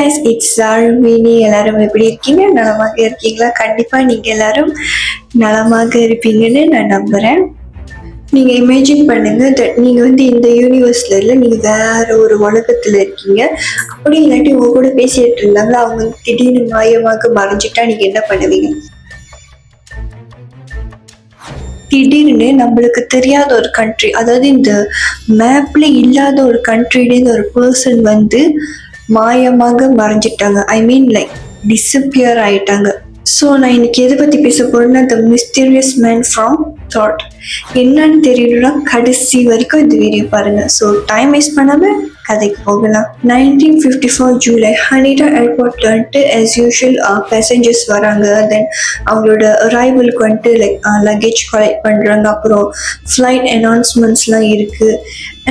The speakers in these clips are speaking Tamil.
guys, it's Zarmini. எல்லாரும் எப்படி இருக்கீங்க? நலமாக இருக்கீங்களா? கண்டிப்பா நீங்க எல்லாரும் நலமாக இருப்பீங்கன்னு நான் நம்புறேன். நீங்க இமேஜின் பண்ணுங்க that நீங்க இந்த யூனிவர்ஸ்ல இல்ல, நீங்க வேற ஒரு உலகத்துல இருக்கீங்க. அப்படி இல்லாட்டி உங்க கூட பேசிட்டு இருந்தாங்க, அவங்க திடீர்னு மாயமாக மறைஞ்சிட்டா நீங்க என்ன பண்ணுவீங்க? திடீர்னு நம்மளுக்கு தெரியாத ஒரு கண்ட்ரி, அதாவது இந்த மேப்ல இல்லாத ஒரு கண்ட்ரிலேருந்து ஒரு பர்சன் மாயமாக மறைஞ்சிட்டாங்க. ஐ மீன் லைக் டிஸப்பியர் ஆயிட்டாங்க. ஸோ நான் இன்னைக்கு எதை பற்றி பேச போறேன்னா த மிஸ்டீரியஸ் மேன் ஃப்ரம் தாட். என்னன்னு தெரியணும்னா கடைசி வரைக்கும் இந்த வீடியோ பாருங்க. ஸோ டைம் வேஸ்ட் பண்ணாம கதைக்கு போகலாம். 1954 ஜூலை ஹனிடா ஏர்போர்ட்ல ஆஸ் யூஷுவல் பேசஞ்சர்ஸ் வராங்க. தென் அவங்களோட அரைவலுக்கு லக்கேஜ் கலெக்ட் பண்றாங்க. அப்புறம் ஃப்ளைட் அனௌன்ஸ்மெண்ட்ஸ்லாம் இருக்கு.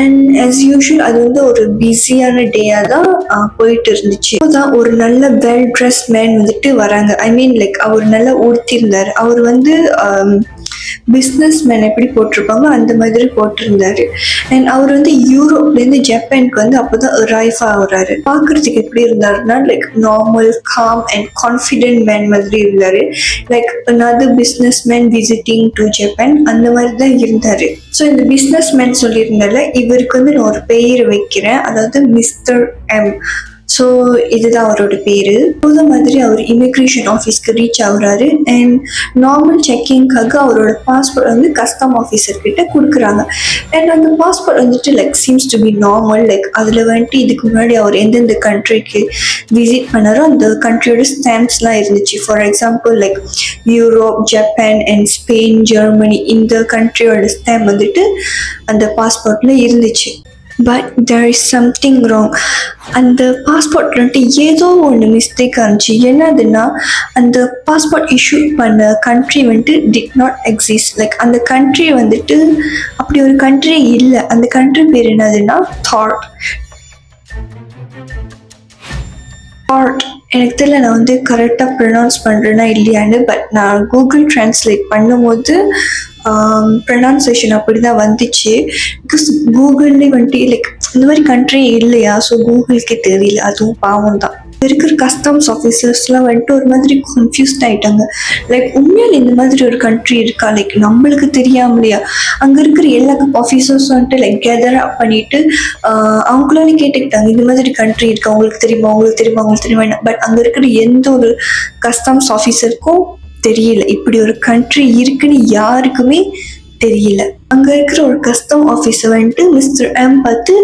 அண்ட் ஆஸ் யூஷுவல் அது ஒரு பிஸியான டேயா தான் போயிட்டு இருந்துச்சு. அப்போதான் ஒரு நல்ல வெல் ட்ரெஸ் மேன் வராங்க. ஐ மீன் லைக் அவர் நல்லா உடுத்திருந்தாரு. அவர் பிஸ்னஸ் மேன் எப்படி போட்டிருப்பாங்க அந்த மாதிரி போட்டிருந்தாரு. அண்ட் அவர் யூரோப்லேருந்து ஜப்பானுக்கு அப்போதான் அரைவ் ஆகுறாரு. பார்க்கறதுக்கு எப்படி இருந்தாருன்னா like normal com and confident man மாதிரி இருந்தாரு. Like another business man visiting to Japan அந்த மாதிரி தான் இருந்தாரு. ஸோ இந்த பிஸ்னஸ் மேன் சொல்லியிருந்தால இவருக்கு நான் ஒரு பெயர் வைக்கிறேன், அதாவது மிஸ்டர் எம். ஸோ இதுதான் அவரோட பேரு. போத மாதிரி அவர் இமிக்ரேஷன் ஆஃபீஸ்க்கு ரீச் ஆகுறாரு. அண்ட் நார்மல் செக்கிங்காக அவரோட பாஸ்போர்ட் கஸ்டம் ஆஃபீஸர் கிட்ட கொடுக்குறாங்க. அண்ட் அந்த passport like seems to be normal. Like அதில் இதுக்கு முன்னாடி அவர் எந்தெந்த கண்ட்ரிக்கு விசிட் பண்ணாரோ அந்த கண்ட்ரியோட ஸ்டாம்ப்ஸ்லாம் இருந்துச்சு. For example like Europe, Japan and Spain, Germany இந்த கண்ட்ரியோட ஸ்டாம்ப் அந்த பாஸ்போர்ட்ல இருந்துச்சு. But there is something wrong. அந்த பாஸ்போர்ட் ஏதோ ஒன்று மிஸ்டேக்காக இருந்துச்சு. என்னதுன்னா அந்த பாஸ்போர்ட் இஷ்யூ பண்ண country did not exist. Like அந்த கண்ட்ரி அப்படி ஒரு கண்ட்ரி இல்லை. அந்த கண்ட்ரி பேர் என்னதுன்னா தாட். எனக்கு தெரியல நான் கரெக்டாக ப்ரொனவுன்ஸ் பண்ணுறேன்னா இல்லையான்னு. பட் நான் கூகுள் டிரான்ஸ்லேட் பண்ணும்போது ப்ரொனவுன்சேஷன் அப்படி தான் வந்துச்சு. பிகாஸ் கூகுள்லேயே லைக் இந்த மாதிரி கண்ட்ரி இல்லையா, ஸோ கூகுளுக்கே தெரியல. அதுவும் பாவம் தான். இருக்கிற கஸ்டம்ஸ் ஆஃபீஸர்ஸ்லாம் ஒரு மாதிரி கன்ஃபியூஸ்ட் ஆகிட்டாங்க. லைக் உண்மையில் இந்த மாதிரி ஒரு கண்ட்ரி இருக்கா, லைக் நம்மளுக்கு தெரியாமலையா? அங்கே இருக்கிற எல்லா ஆஃபீஸர்ஸும் லைக் கேதர் அப் பண்ணிட்டு அவங்களாலே கேட்டுக்கிட்டாங்க, இந்த மாதிரி கண்ட்ரி இருக்கா, உங்களுக்கு தெரியுமா, உங்களுக்கு தெரியுமா, உங்களுக்கு தெரியுமா? பட் அங்கே இருக்கிற எந்த ஒரு கஸ்டம்ஸ் ஆஃபீஸருக்கும் தெரியல இப்படி ஒரு கண்ட்ரி இருக்குன்னு. யாருக்குமே தெரியல. அங்க இருக்கிற ஒரு கஸ்டம் ஆஃபீஸர் மிஸ்டர் எம் பார்த்து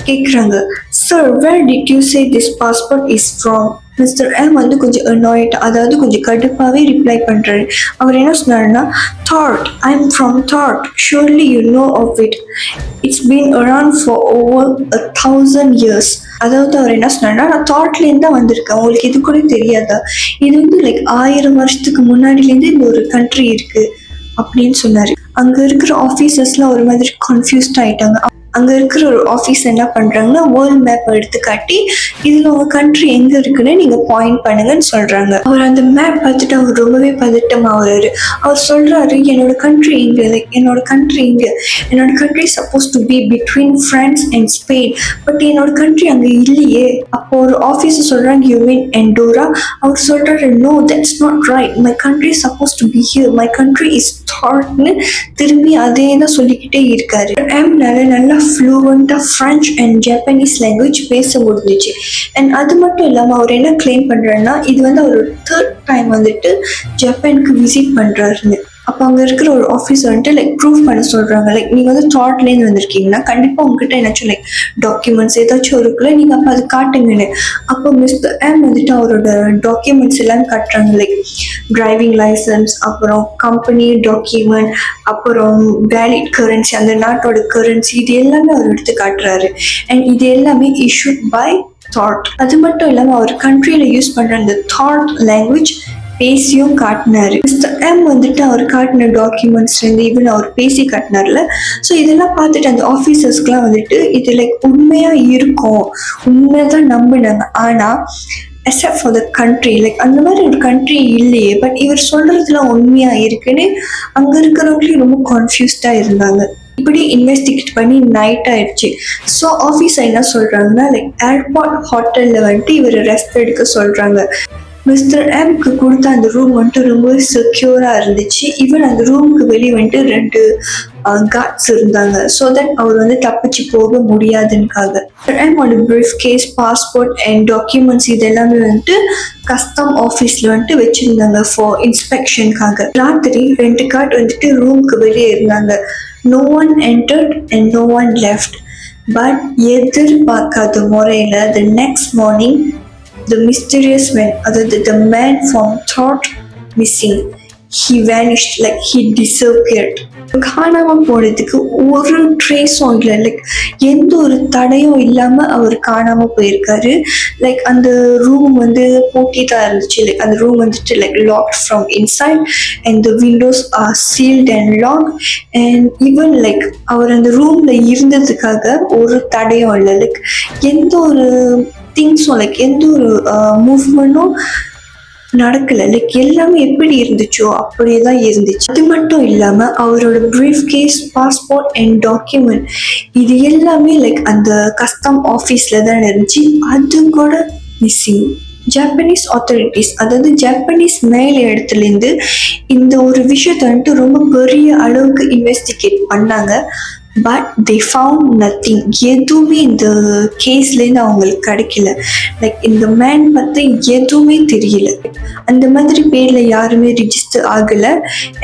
கேட்குறாங்க, sir where did you say this passport is from? Mister M கொஞ்சம் அனாய்ட், அதாவது கொஞ்சம் கடுப்பாகவே ரிப்ளை பண்ணுறாரு. அவர் என்ன சொன்னாருன்னா, that, I am from that, surely you know of it, it's been around for over 1000 years. அதாவது அவர் என்ன சொன்னார்னா, நான் தாட்லேருந்து தான் வந்திருக்கேன், உங்களுக்கு இது கூட தெரியாதா? இது லைக் 1000 வருஷத்துக்கு முன்னாடிலேருந்து இந்த ஒரு கண்ட்ரி இருக்குது அப்படின்னு சொன்னார். அங்கே இருக்கிற ஆஃபீஸர்ஸ்லாம் ஒரு மாதிரி கன்ஃபியூஸ்ட் ஆகிட்டாங்க. அங்கே இருக்கிற ஒரு ஆஃபீஸ் என்ன பண்ணுறாங்கன்னா வேர்ல்ட் மேப் எடுத்து காட்டி இதில் உங்கள் கண்ட்ரி எங்கே இருக்குன்னு நீங்கள் பாயிண்ட் பண்ணுங்கன்னு சொல்கிறாங்க. அவர் அந்த மேப் பார்த்துட்டு அவர் ரொம்பவே பதட்டமாகறாரு. அவர் சொல்கிறாரு, என்னோட கண்ட்ரி இங்கே, லைக் என்னோட கண்ட்ரி இங்கே, என்னோட country suppose to be between France and Spain, but என்னோட கண்ட்ரி அங்கே இல்லையே. அப்போ ஒரு ஆஃபீஸர் சொல்கிறாங்க, யூ மீன் எண்டோரா? அவர் சொல்கிறாரு, no that's not right, my country suppose to be here, my country is தாட்னு திரும்பி அதே தான் சொல்லிக்கிட்டே இருக்காரு. நல்லா ஃப்ளூவெண்ட்டாக ஃப்ரெஞ்ச் அண்ட் ஜப்பனீஸ் லாங்குவேஜ் பேச முடிஞ்சிச்சு. அண்ட் அது மட்டும் இல்லாமல் அவர் என்ன கிளைம் பண்ணுறாருன்னா, இது அவர் 3rd டைம் ஜப்பானுக்கு விசிட் பண்ணுறாருன்னு. அப்போ அங்கே இருக்கிற ஒரு ஆஃபீஸர் லைக் ப்ரூவ் பண்ண சொல்கிறாங்க, லைக் நீங்கள் தாட்லேருந்து வந்திருக்கீங்கன்னா கண்டிப்பாக உங்ககிட்ட ஏதாச்சும் லைக் டாக்குமெண்ட்ஸ் ஏதாச்சும் இருக்குல்ல, நீங்கள் அப்போ அது காட்டுங்கன்னு. அப்போ மிஸ்டர் எம் அவரோட டாக்குமெண்ட்ஸ் எல்லாம் காட்டுறாங்க. லைக் டிரைவிங் லைசன்ஸ், அப்புறம் கம்பெனி டாக்குமெண்ட், அப்புறம் வேலிட் கரன்சி, அந்த நாட்டோட கரன்சி, இது எல்லாமே அவர் எடுத்து காட்டுறாரு. அண்ட் இது எல்லாமே இஷ்யூட் பை தாட். அது மட்டும் இல்லாமல் அவர் கண்ட்ரியில் யூஸ் பண்ணுற அந்த தாட் லாங்குவேஜ் பேசியும் காட்டினாரு. மிஸ்டர் எம் அவர் காட்டின டாக்குமெண்ட்ஸ்லேருந்து ஈவன் அவர் பேசி காட்டினார்ல. ஸோ இதெல்லாம் பார்த்துட்டு அந்த ஆஃபீஸர்ஸ்க்குலாம் இது லைக் உண்மையாக இருக்கும், உண்மையாக நம்பினாங்க. ஆனால் except for the country, like அந்த மாதிரி ஒரு கண்ட்ரி இல்லையே, பட் இவர் சொல்கிறதுலாம் உண்மையாக இருக்குன்னு அங்கே இருக்கிறவங்களே ரொம்ப கன்ஃபியூஸ்டாக இருந்தாங்க. இப்படி இன்வெஸ்டிகேட் பண்ணி நைட் ஆயிடுச்சு. ஸோ ஆஃபீஸர் என்ன சொல்றாங்கன்னா, லைக் ஏர்போர்ட் ஹோட்டல்ல வந்துட்டு இவர் ரெஸ்ட் எடுக்க சொல்றாங்க. மிஸ்டர் எம்க்கு கொடுத்த அந்த ரூம் வந்துட்டு ரொம்ப செக்யூரா இருந்துச்சு. ஈவன் அந்த ரூமுக்கு வெளியே வந்துட்டு 2 கார்ட்ஸ் இருந்தாங்க. ஸோ தட் அவர் வந்து தப்பிச்சு போக முடியாதுன்னுக்காக. மிஸ்டர் எம்மோட briefcase, passport and documents இது எல்லாமே வந்துட்டு கஸ்டம் ஆஃபீஸ்ல வந்துட்டு வச்சிருந்தாங்க ஃபார் இன்ஸ்பெக்ஷனுக்காக. ராத்திரி 2 கார்ட் வந்துட்டு ரூமுக்கு வெளியே இருந்தாங்க. No one entered and no one left. But எதிர்பார்க்காத முறையில் the next morning the mysterious man, அதாவது the man found thought missing, he vanished, like he disappeared. காணாம போனதுக்கு ஒரு ட்ரேஸும் இல்லை, லைக் எந்த ஒரு தடையும் இல்லாம அவர் காணாம போயிருக்காரு. லைக் அந்த ரூம் வந்து பூட்டி தான் இருந்துச்சு. லைக் அந்த ரூம் வந்துட்டு like locked from inside and the windows are sealed and lock. And even like அவர் அந்த ரூம்ல இருந்ததுக்காக ஒரு தடையும் இல்லை. லைக் எந்த ஒரு திங்ஸும், லைக் எந்த ஒரு மூவ்மெண்ட்டும் நடக்கல. லைக் எல்லாமே எப்படி இருந்துச்சோ அப்படியே தான் இருந்துச்சு. அது மட்டும் இல்லாம அவரோட briefcase, passport and document இது எல்லாமே லைக் அந்த கஸ்டம் ஆஃபீஸ்ல தான் இருந்துச்சு. அது கூட மிஸ்ஸிங். ஜப்பனீஸ் ஆத்தாரிட்டிஸ், அதாவது ஜப்பனீஸ் மேல் இடத்துலேருந்து இந்த ஒரு விஷயத்தை வந்துட்டு ரொம்ப பெரிய அளவுக்கு இன்வெஸ்டிகேட் பண்ணாங்க. But they found nothing. எதுவுமே இந்த கேஸ்லேருந்து அவங்களுக்கு கிடைக்கல. லைக் இந்த மேன் பற்றி எதுவுமே தெரியல. அந்த மாதிரி பேரில் யாருமே ரிஜிஸ்டர் ஆகலை.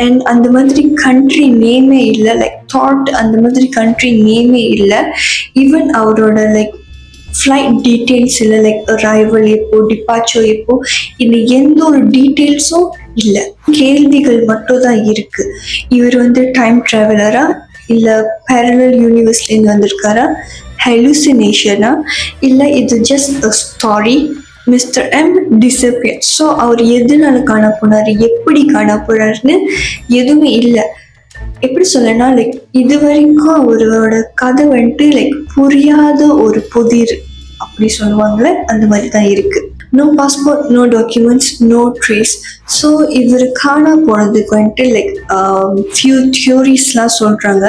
அண்ட் அந்த மாதிரி கண்ட்ரி நேமே இல்லை. லைக் தாட் அந்த மாதிரி கண்ட்ரி நேமே இல்லை. ஈவன் அவரோட லைக் ஃப்ளைட் டீட்டெயில்ஸ் இல்லை. லைக் அரைவல் எப்போ, டிபார்ச்சர் எப்போ, இந்த எந்த ஒரு டீட்டெயில்ஸும் இல்லை. கேள்விகள் மட்டும் தான் இருக்கு. இவர் வந்து டைம் ட்ராவலரா, இல்லை பேரலல் யூனிவர்ஸ்லேருந்து வந்திருக்காரா, ஹெலுசினேஷனா, இல்லை இது just a story. Mister M disappear. So அவர் எதனால காண போனார், எப்படி காண போறாருன்னு எதுவுமே இல்லை. எப்படி சொல்லனா, லைக் இது வரைக்கும் அவரோட கதை வந்துட்டு லைக் புரியாத ஒரு புதிர் அப்படி சொல்லுவாங்களே, அந்த மாதிரி தான் இருக்கு. No passport, no documents, no trace. So இவர் காணா போனதுக்கு வந்துட்டு லைக் ஃபியூ தியோரிஸ்லாம் சொல்கிறாங்க.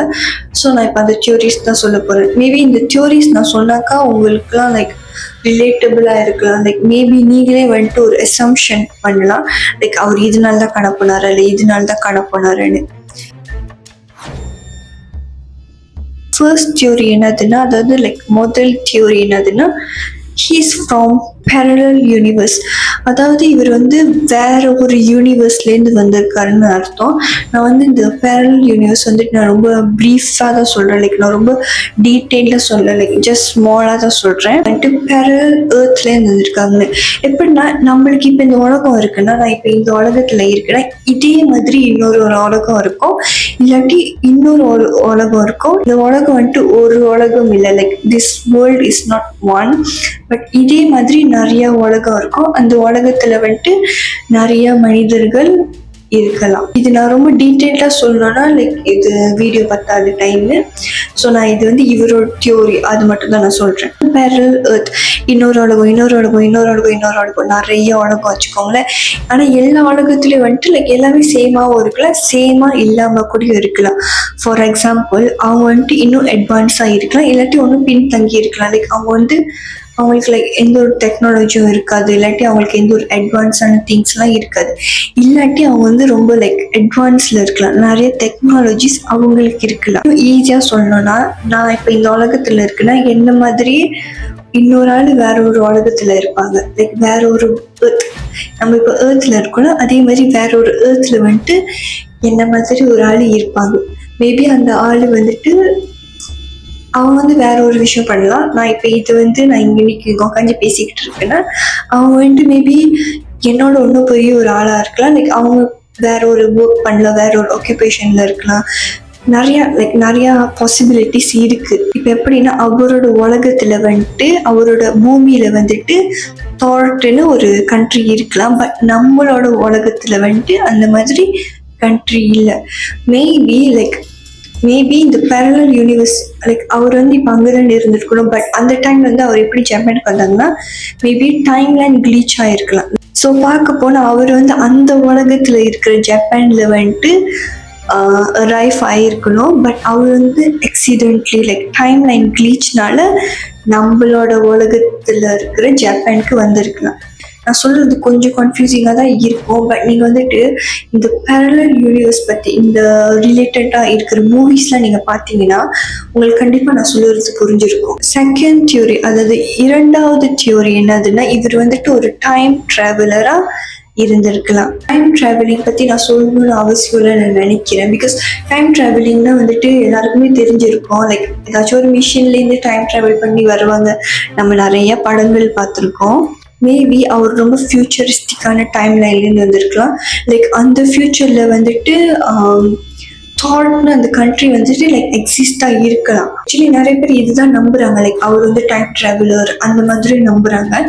ஸோ நான் இப்போ அந்த தியோரிஸ் தான் சொல்ல போகிறேன். மேபி இந்த தியோரிஸ் நான் சொன்னாக்கா உங்களுக்குலாம் லைக் ரிலேட்டபிளாக இருக்கலாம். லைக் மேபி நீங்களே வந்துட்டு ஒரு அசம்ஷன் பண்ணலாம், லைக் அவர் இதனால தான் காண போனாரா, இல்லை இதனால தான் காண போனாருன்னு. ஃபர்ஸ்ட் தியோரி என்னதுன்னா, அதாவது லைக் முதல் தியோரி என்னதுன்னா, ஹீஸ் ஃப்ரம் பேரலல் யூனிவர்ஸ். அதாவது இவர் வந்து வேற ஒரு யூனிவர்ஸ்லேருந்து வந்திருக்காருன்னு அர்த்தம். நான் வந்து இந்த பேரலல் யூனிவர்ஸ் வந்துட்டு நான் ரொம்ப ப்ரீஃபாக தான் சொல்கிறேன். லைக் நான் ரொம்ப டீட்டெயிலாக சொல்ல, லைக் ஜஸ்ட் ஸ்மாலாக தான் சொல்கிறேன். வந்துட்டு பேரலல் ஏர்த்லேருந்து வந்திருக்காங்கன்னு. எப்படின்னா, நம்மளுக்கு இப்போ இந்த உலகம் இருக்குன்னா, நான் இப்போ இந்த உலகத்தில் இருக்கேன்னா இதே மாதிரி இன்னொரு உலகம் இருக்கும், இல்லாட்டி இன்னொரு உலகம் இருக்கும். இந்த உலகம் வந்துட்டு ஒரு உலகம் இல்லை. Like this world is not one, but இதே மாதிரி நிறைய உலகம் இருக்கும். அந்த உலகத்துல வந்துட்டு நிறைய மனிதர்கள் இருக்கலாம். இது நான் ரொம்ப டீட்டெயிலாக சொல்லணும்னா லைக் இது வீடியோ பத்தாது டைமு. ஸோ நான் இது வந்து இவரோட தியோரி அது மட்டும் தான் நான் சொல்கிறேன். பேரலல் எர்த், இன்னொரு உலகம், இன்னொரு உலகம், இன்னொரு உலகம், இன்னொரு உலகம், நிறைய உலகம் வச்சுக்கோங்களேன். ஆனால் எல்லா உலகத்துலேயும் வந்துட்டு லைக் எல்லாமே சேமாகவும் இருக்கலாம், சேமாக இல்லாமல் கூட இருக்கலாம். ஃபார் எக்ஸாம்பிள், அவங்க வந்துட்டு இன்னும் அட்வான்ஸாக இருக்கலாம், இல்லாட்டி ஒன்றும் பின்தங்கி இருக்கலாம். லைக் அவங்க வந்து அவங்களுக்கு லைக் எந்த ஒரு டெக்னாலஜியும் இருக்காது, இல்லாட்டி அவங்களுக்கு எந்த ஒரு அட்வான்ஸான திங்ஸ்லாம் இருக்காது, இல்லாட்டி அவங்க வந்து ரொம்ப லைக் அட்வான்ஸில் இருக்கலாம், நிறைய டெக்னாலஜிஸ் அவங்களுக்கு இருக்கலாம். ஈஸியாக சொல்லணும்னா, நான் இப்போ இந்த உலகத்தில் இருக்குன்னா என்ன மாதிரியே இன்னொரு ஆள் வேற ஒரு உலகத்தில் இருப்பாங்க. லைக் வேற ஒரு ஏர்த், நம்ம இப்போ ஏர்த்தில் இருக்கோம்னா அதே மாதிரி வேற ஒரு ஏர்த்தில் வந்துட்டு என்ன மாதிரி ஒரு ஆள் இருப்பாங்க. மேபி அந்த ஆள் வந்துட்டு அவங்க வந்து வேற ஒரு விஷயம் பண்ணலாம். நான் இப்போ இது வந்து நான் இன்னைக்கு உட்காந்து பேசிக்கிட்டு இருக்கேன்னா அவங்க வந்துட்டு மேபி என்னோட ஒன்றும் பெரிய ஒரு ஆளாக இருக்கலாம். லைக் அவங்க வேற ஒரு ஒர்க் பண்ணலாம், வேற ஒரு ஆக்குபேஷனில் இருக்கலாம். நிறையா பாசிபிலிட்டிஸ் இருக்குது. இப்போ எப்படின்னா, அவரோட உலகத்தில் வந்துட்டு அவரோட பூமியில் வந்துட்டு தாட்னு ஒரு கண்ட்ரி இருக்கலாம், பட் நம்மளோட உலகத்தில் வந்துட்டு அந்த மாதிரி கண்ட்ரி இல்லை. மேபி இந்த பேரலல் யூனிவர்ஸ் லைக் அவர் வந்து இப்போ அங்கே தான் இருந்துருக்கணும், பட் அந்த டைம் வந்து அவர் எப்படி ஜப்பானுக்கு வந்தாங்கன்னா மேபி டைம் லைன் கிளீச் ஆகிருக்கலாம். ஸோ பார்க்க போனால் அவர் வந்து அந்த உலகத்தில் இருக்கிற ஜப்பானில் வந்துட்டு அரைவ் ஆகிருக்கணும். பட் அவர் வந்து எக்ஸிடென்ட்லி லைக் டைம் லைன் க்ளீச்னால நம்மளோட உலகத்தில் இருக்கிற ஜப்பானுக்கு வந்திருக்கலாம். நான் சொல்கிறது கொஞ்சம் கன்ஃபியூசிங்காக தான் இருக்கும். பட் நீங்கள் வந்துட்டு இந்த பேரலல் யூனிவர்ஸ் பற்றி இந்த ரிலேட்டடாக இருக்கிற மூவிஸ்லாம் நீங்கள் பார்த்தீங்கன்னா உங்களுக்கு கண்டிப்பாக நான் சொல்லுறது புரிஞ்சிருக்கும். செகண்ட் தியோரி, அதாவது இரண்டாவது தியோரி என்னதுன்னா, இவர் வந்துட்டு ஒரு டைம் ட்ராவலராக இருந்திருக்கலாம். டைம் ட்ராவலிங் பற்றி நான் சொல்லணும்னு அவசியம் இல்லை நான் நினைக்கிறேன். பிகாஸ் டைம் ட்ராவலிங்னா வந்துட்டு எல்லாருக்குமே தெரிஞ்சிருக்கும். லைக் ஏதாச்சும் ஒரு மிஷின்லேருந்து டைம் ட்ராவல் பண்ணி வருவாங்க. நம்ம நிறைய படங்கள் பார்த்துருக்கோம். மேபி அவர் ரொம்ப ஃபியூச்சரிஸ்டிக்கான டைம் லைன்லேருந்து வந்திருக்கலாம். லைக் அந்த ஃபியூச்சரில் வந்துட்டு தாட்னு அந்த கண்ட்ரி வந்துட்டு லைக் எக்ஸிஸ்டாக இருக்கலாம். ஆக்சுவலி நிறைய பேர் இதுதான் நம்புகிறாங்க. லைக் அவர் வந்து டைம் ட்ராவலர் அந்த மாதிரி நம்புகிறாங்க.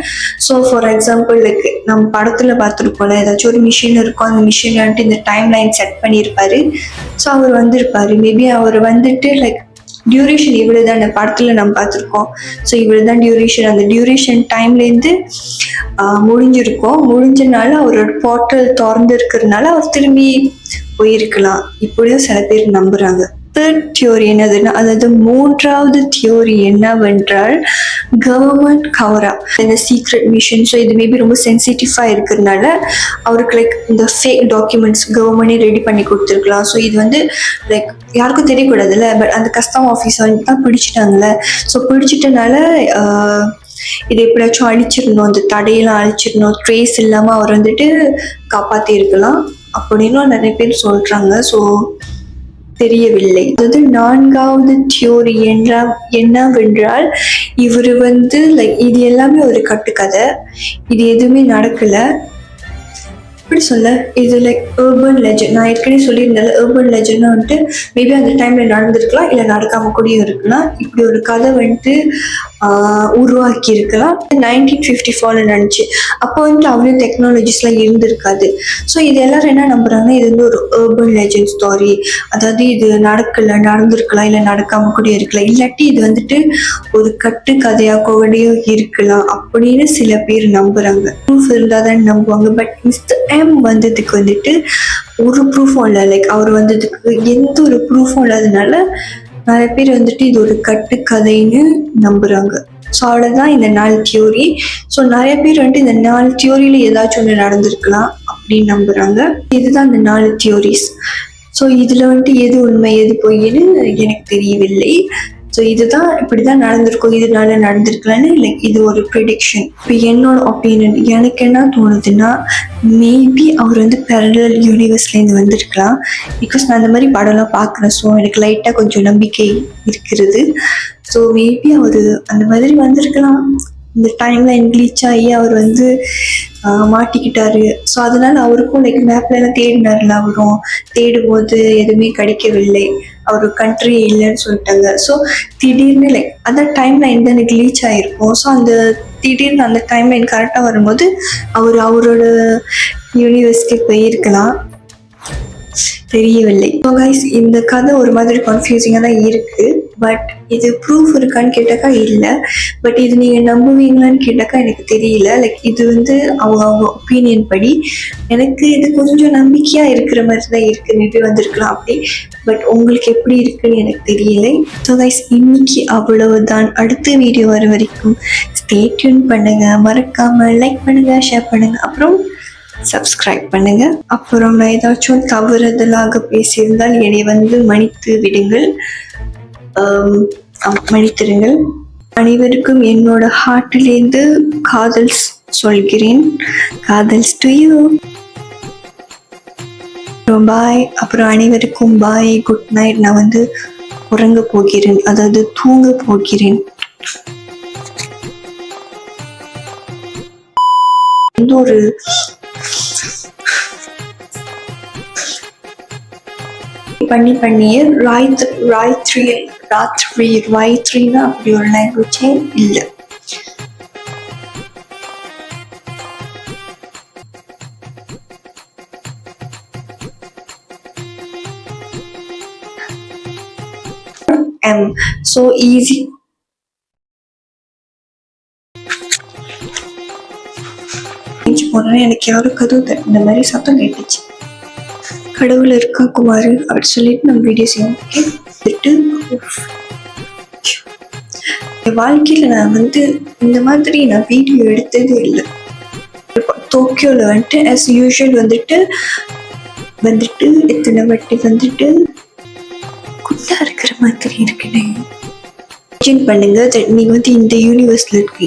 ஸோ ஃபார் எக்ஸாம்பிள் லைக் நம்ம படத்தில் பார்த்துருக்கோம்ல, ஏதாச்சும் ஒரு மிஷின் இருக்கும், அந்த மிஷின் வந்துட்டு இந்த டைம் லைன் செட் பண்ணியிருப்பாரு. ஸோ அவர் வந்திருப்பாரு. மேபி அவர் வந்துட்டு லைக் டியூரேஷன் இவ்வளோ தான் படத்தில் நம்ம பார்த்துருக்கோம். ஸோ இவ்வளோ தான் டியூரேஷன், அந்த டியூரேஷன் டைம்லேருந்து முடிஞ்சிருக்கும். முடிஞ்சனால அவரோட போர்ட்டல் திறந்து இருக்கிறதுனால அவர் திரும்பி போயிருக்கலாம். இப்படியும் சில பேர் நம்புகிறாங்க. தேர்ட் தியோரி என்னதுன்னா, அதாவது மூன்றாவது தியோரி என்னவென்றால் கவர்மெண்ட் கவரா இந்த சீக்ரெட் மிஷன். ஸோ இது மேபி ரொம்ப சென்சிட்டிவாக இருக்கிறதுனால அவருக்கு லைக் இந்த ஃபேக் டாக்குமெண்ட்ஸ் கவர்மெண்டே ரெடி பண்ணி கொடுத்துருக்கலாம். ஸோ இது வந்து லைக் யாருக்கும் தெரியக்கூடாதுல்ல. பட் அந்த கஸ்டம் ஆஃபீஸர் வந்து தான் பிடிச்சிட்டாங்கல்ல. ஸோ பிடிச்சிட்டனால இது எப்படியாச்சும் அழிச்சிடணும், அந்த தடையெல்லாம் அழிச்சிடணும், ட்ரேஸ் இல்லாமல் அவர் வந்துட்டு காப்பாற்றி இருக்கலாம் அப்படின்னு நிறைய பேர் சொல்கிறாங்க. ஸோ தெரியவில்லை. அதாவது நான்காவது தியோரி என்னவென்றால் இவர் வந்து லைக் இது எல்லாமே ஒரு கட்டுக்கதை, இது எதுவுமே நடக்கலை. எப்படி சொல்ல, இது லைக் அர்பன் லெஜண்ட். நான் ஏற்கனவே சொல்லியிருந்தேன் அர்பன் லெஜண்ட்னா வந்துட்டு மேபி அந்த டைமில் நடந்திருக்கலாம், இல்லை நடக்காம கூடயும் இருக்கலாம். இப்படி ஒரு கதை வந்துட்டு உருவாக்கி இருக்கலாம். 1954 நடந்துச்சு. அப்போ வந்துட்டு அவ்வளோ டெக்னாலஜிஸ்லாம் இருந்திருக்காது. ஸோ இது எல்லாரும் என்ன நம்புறாங்கன்னா, இது வந்து ஒரு அர்பன் லெஜண்ட் ஸ்டோரி, அதாவது இது நடந்திருக்கலாம், இல்லை நடக்காம கூட இருக்கலாம், இல்லாட்டி இது வந்துட்டு ஒரு கட்டு கதையாக கூடயோ இருக்கலாம் அப்படின்னு சில பேர் நம்புறாங்க. ப்ரூஃப் இருந்தால் தான் நம்புவாங்க. பட் மிஸ்டர் எம் வந்ததுக்கு வந்துட்டு ஒரு ப்ரூஃபும் இல்லை. லைக் அவர் வந்ததுக்கு எந்த ஒரு ப்ரூஃபும் இல்லாதனால நிறைய பேர் வந்துட்டு இது ஒரு கட்டுக்கதைன்னு நம்புறாங்க. ஸோ அவ்வளோதான் இந்த 4 தியோரி. ஸோ நிறைய பேர் வந்துட்டு இந்த 4 தியோரியில் ஏதாச்சும் ஒன்று நடந்திருக்கலாம் அப்படின்னு நம்புறாங்க. இதுதான் இந்த 4 தியோரிஸ். ஸோ இதில் வந்துட்டு எது உண்மை எது பொய்ன்னு எனக்கு தெரியவில்லை. ஸோ இதுதான் இப்படி தான் நடந்திருக்கும், இதனால நடந்திருக்கலான்னு லைக் இது ஒரு ப்ரிடிக்ஷன். இப்போ என்னோட ஒப்பீனியன், எனக்கு என்ன தோணுதுன்னா, மேபி அவர் வந்து பேரலல் யூனிவர்ஸ்லேருந்து வந்திருக்கலாம். பிகாஸ் நான் அந்த மாதிரி படம்லாம் பார்க்குறேன். ஸோ எனக்கு லைட்டாக கொஞ்சம் நம்பிக்கை இருக்கிறது. ஸோ மேபி அவர் அந்த மாதிரி வந்திருக்கலாம். இந்த டைமில் க்ளீச் ஆகி அவர் வந்து மாட்டிக்கிட்டாரு. ஸோ அதனால அவருக்கும் லைக் மேப்லாம் தேடினார்ல, அவரும் தேடும்போது எதுவுமே கிடைக்கவில்லை, அவர் கண்ட்ரி இல்லைன்னு சொல்லிட்டாங்க. ஸோ திடீர்னு லைக் அந்த டைம் லைன் தான் எனக்கு க்ளீச் ஆகிருக்கும். ஸோ அந்த திடீர்னு அந்த டைம் லைன் கரெக்டாக வரும்போது அவரோட யூனிவர்ஸ்க்கு போயிருக்கலாம், தெரியவில்லை. ஸோ கைஸ், இந்த கதை ஒரு மாதிரி கன்ஃபியூசிங்காக தான் இருக்குது. பட் இது ப்ரூஃப் இருக்கான்னு கேட்டாக்கா இல்லை. பட் இது நீங்கள் நம்புவீங்களான்னு கேட்டாக்கா எனக்கு தெரியல. லைக் இது வந்து அவங்க ஒப்பீனியன் படி எனக்கு இது கொஞ்சம் நம்பிக்கையாக இருக்கிற மாதிரி தான் இருக்குது. மேபி வந்திருக்கலாம் அப்படி. பட் உங்களுக்கு எப்படி இருக்குன்னு எனக்கு தெரியலை. ஸோ கைஸ், இன்னைக்கு அவ்வளவுதான். அடுத்த வீடியோ வர வரைக்கும் ஸ்டே டியூன் பண்ணுங்கள். மறக்காமல் லைக் பண்ணுங்கள், ஷேர் பண்ணுங்கள், அப்புறம் சப்ஸ்கிரைப் பண்ணுங்க. அப்புறம் நான் ஏதாச்சும் தவறுதலாக பேசியிருந்தால் என்னை வந்து மன்னித்து விடுங்கள், மன்னித்திருங்கள். அனைவருக்கும் என்னோட ஹார்ட்டிலேருந்து காதல் சொல்கிறேன். காதல்ஸ் டு யூ. பாய். அப்புறம் அனைவருக்கும் பாய், குட் நைட். நான் வந்து உறங்க போகிறேன், அதாவது தூங்க போகிறேன். ஒரு பண்ணியே ராய்த்ரினா அப்படி ஒரு லாங்குவேஜே இல்லை. So easy. எனக்கு யாரும் கதவு தட்டின மாதிரி சத்தம் கேட்டுச்சு. கடவுள் இருக்கா குமார் அப்படி சொல்லிட்டு நம்ம வீடியோ செய்வோம். ஓகே என் வாழ்க்கையில் நான் இந்த மாதிரி நான் வீடியோ எடுத்ததே இல்லை. டோக்கியோவில் ஆஸ் யூஷுவல் எத்தனை வாட்டி குட்டா இருக்கிற மாதிரி இருக்குன்னு இமேஜின் பண்ணுங்க. நீங்க இந்த யூனிவர்ஸ்ல இருக்கு.